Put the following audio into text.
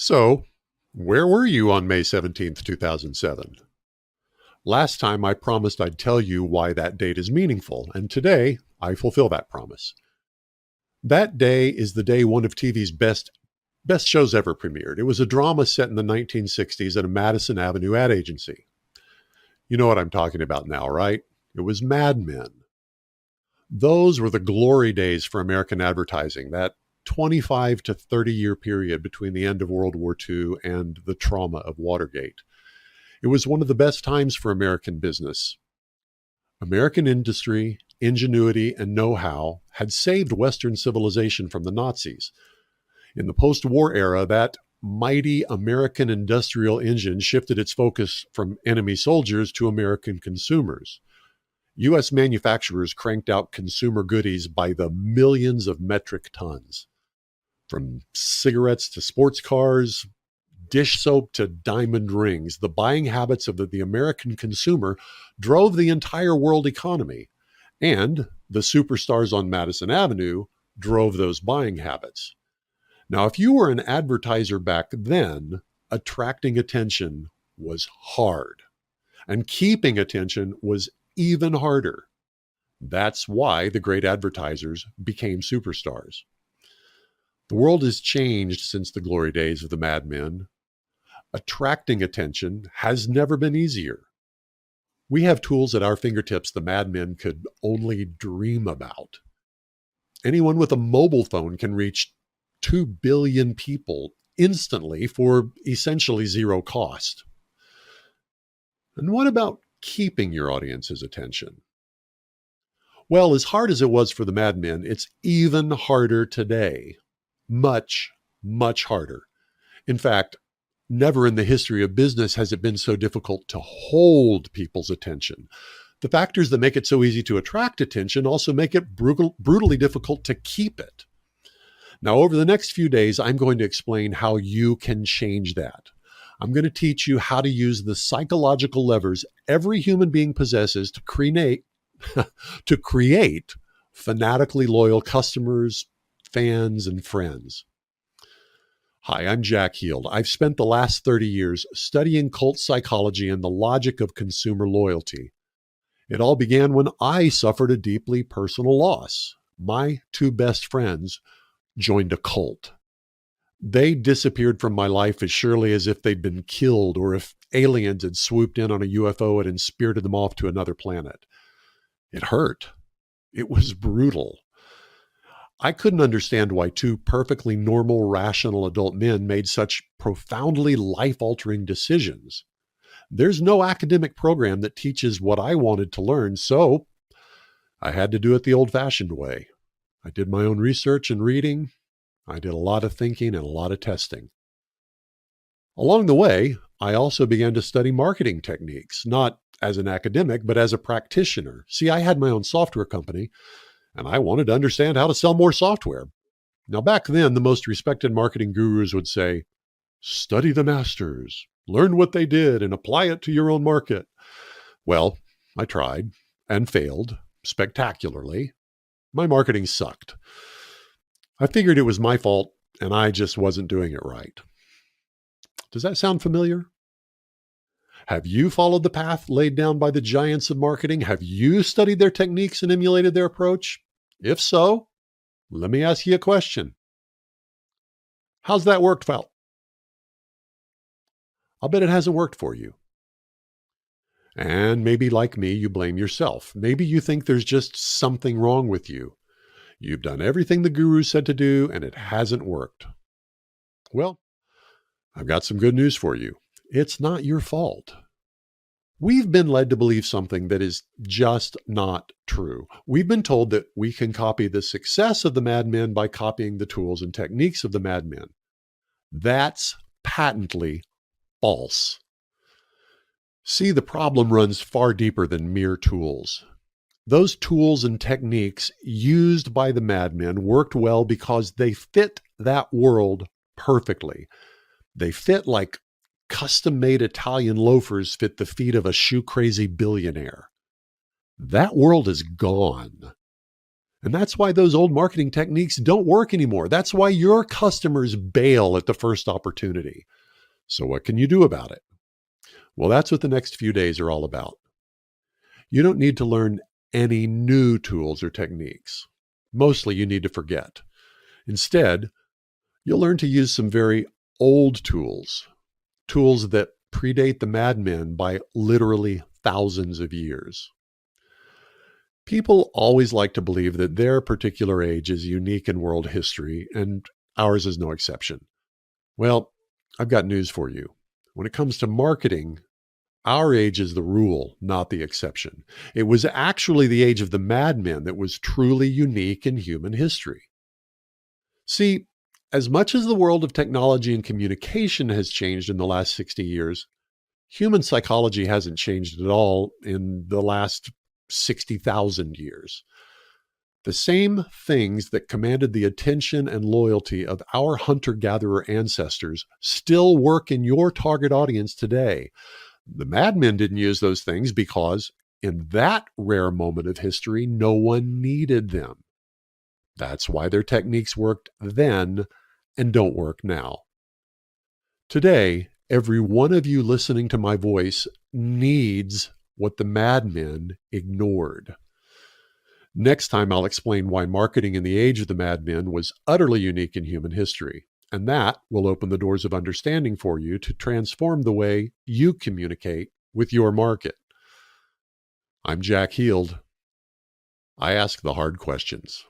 So, where were you on May 17th, 2007? Last time I promised I'd tell you why that date is meaningful, and today I fulfill that promise. That day is the day one of TV's best shows ever premiered. It was a drama set in the 1960s at a Madison Avenue ad agency. You know what I'm talking about now, right? It was Mad Men. Those were the glory days for American advertising, that 25 to 30 year period between the end of World War II and the trauma of Watergate. It was one of the best times for American business. American industry, ingenuity, and know-how had saved Western civilization from the Nazis. In the post-war era, that mighty American industrial engine shifted its focus from enemy soldiers to American consumers. U.S. manufacturers cranked out consumer goodies by the millions of metric tons. From cigarettes to sports cars, dish soap to diamond rings, the buying habits of the American consumer drove the entire world economy. And the superstars on Madison Avenue drove those buying habits. Now, if you were an advertiser back then, attracting attention was hard. And keeping attention was even harder. That's why the great advertisers became superstars. The world has changed since the glory days of the Mad Men. Attracting attention has never been easier. We have tools at our fingertips the Mad Men could only dream about. Anyone with a mobile phone can reach 2 billion people instantly for essentially zero cost. And what about keeping your audience's attention? Well, as hard as it was for the Mad Men, it's even harder today. Much, much harder. In fact, never in the history of business has it been so difficult to hold people's attention. The factors that make it so easy to attract attention also make it brutally difficult to keep it. Now, over the next few days, I'm going to explain how you can change that. I'm going to teach you how to use the psychological levers every human being possesses to create fanatically loyal customers, fans, and friends. Hi, I'm Jack Heald. I've spent the last 30 years studying cult psychology and the logic of consumer loyalty. It all began when I suffered a deeply personal loss. My two best friends joined a cult. They disappeared from my life as surely as if they'd been killed or if aliens had swooped in on a UFO and spirited them off to another planet. It hurt. It was brutal. I couldn't understand why two perfectly normal, rational adult men made such profoundly life-altering decisions. There's no academic program that teaches what I wanted to learn, so I had to do it the old-fashioned way. I did my own research and reading. I did a lot of thinking and a lot of testing. Along the way, I also began to study marketing techniques, not as an academic, but as a practitioner. See, I had my own software company, and I wanted to understand how to sell more software. Now, back then, the most respected marketing gurus would say, study the masters, learn what they did, and apply it to your own market. Well, I tried and failed spectacularly. My marketing sucked. I figured it was my fault, and I just wasn't doing it right. Does that sound familiar? Have you followed the path laid down by the giants of marketing? Have you studied their techniques and emulated their approach? If so, let me ask you a question. How's that worked out? I'll bet it hasn't worked for you. And maybe like me, you blame yourself. Maybe you think there's just something wrong with you. You've done everything the guru said to do, and it hasn't worked. Well, I've got some good news for you. It's not your fault. We've been led to believe something that is just not true. We've been told that we can copy the success of the Mad Men by copying the tools and techniques of the Mad Men. That's patently false. See, the problem runs far deeper than mere tools. Those tools and techniques used by the Mad Men worked well because they fit that world perfectly. They fit like custom-made Italian loafers fit the feet of a shoe-crazy billionaire. That world is gone. And that's why those old marketing techniques don't work anymore. That's why your customers bail at the first opportunity. So, what can you do about it? Well, that's what the next few days are all about. You don't need to learn any new tools or techniques. Mostly, you need to forget. Instead, you'll learn to use some very old tools, tools that predate the madmen by literally thousands of years. People always like to believe that their particular age is unique in world history, and ours is no exception. Well, I've got news for you. When it comes to marketing, our age is the rule, not the exception. It was actually the age of the madmen that was truly unique in human history. See, as much as the world of technology and communication has changed in the last 60 years, human psychology hasn't changed at all in the last 60,000 years. The same things that commanded the attention and loyalty of our hunter-gatherer ancestors still work in your target audience today. The madmen didn't use those things because, in that rare moment of history, no one needed them. That's why their techniques worked then and don't work now. Today, every one of you listening to my voice needs what the madmen ignored. Next time, I'll explain why marketing in the age of the madmen was utterly unique in human history, and that will open the doors of understanding for you to transform the way you communicate with your market. I'm Jack Heald. I ask the hard questions.